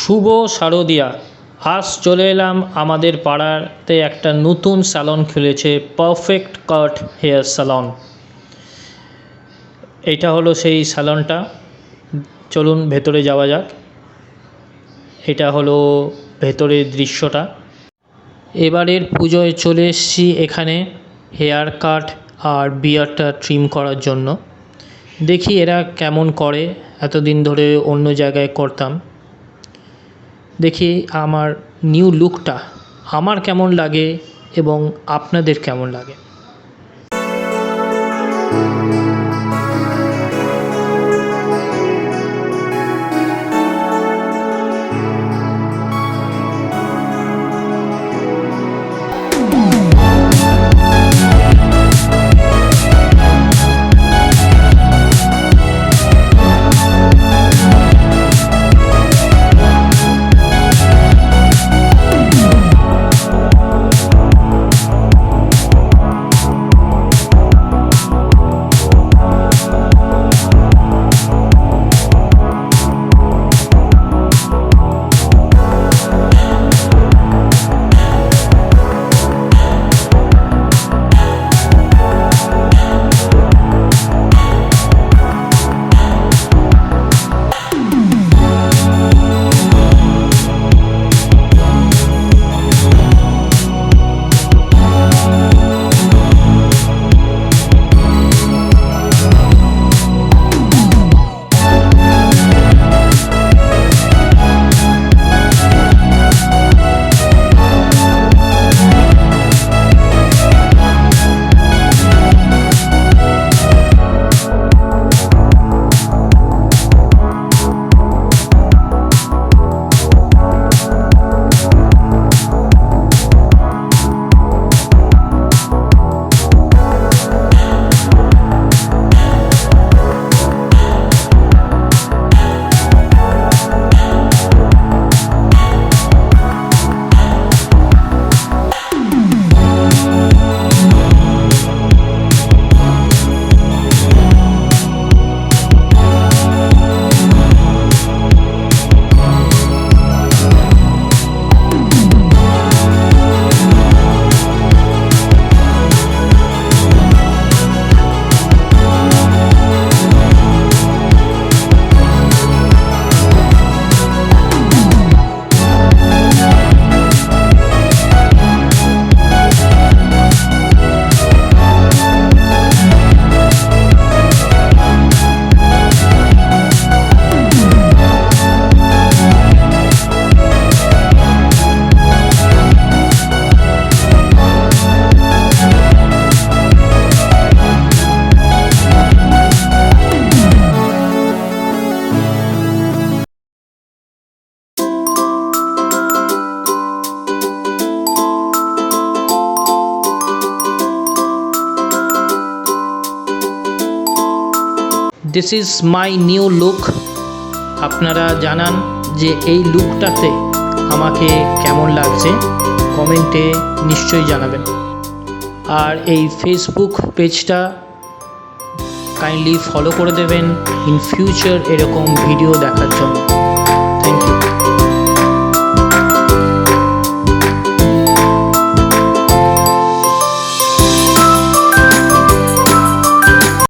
শুভ শারদিয়া। আজ চলে এলাম আমাদের পাড়াতে একটা নতুন স্যালন খুলেছে, পারফেক্ট কাট হেয়ার স্যালন। এটা হলো সেই স্যালনটা, চলুন ভেতরে যাওয়া যাক। এটা হলো ভেতরের দৃশ্যটা। এবারের পুজোয় চলে এসেছি এখানে হেয়ার কাট আর বিয়ারটা ট্রিম করার জন্য। দেখি এরা কেমন করে, এতদিন ধরে অন্য জায়গায় করতাম। দেখি আমার নিউ লুকটা আমার কেমন লাগে এবং আপনাদের কেমন লাগে। This is my new look. আপনারা জানান যে এই লুকটাতে আমাকে কেমন লাগছে, কমেন্টে নিশ্চয়ই জানাবেন। আর এই ফেসবুক পেজটা কাইন্ডলি ফলো করে দেবেন ইন ফিউচার এরকম ভিডিও দেখার জন্য।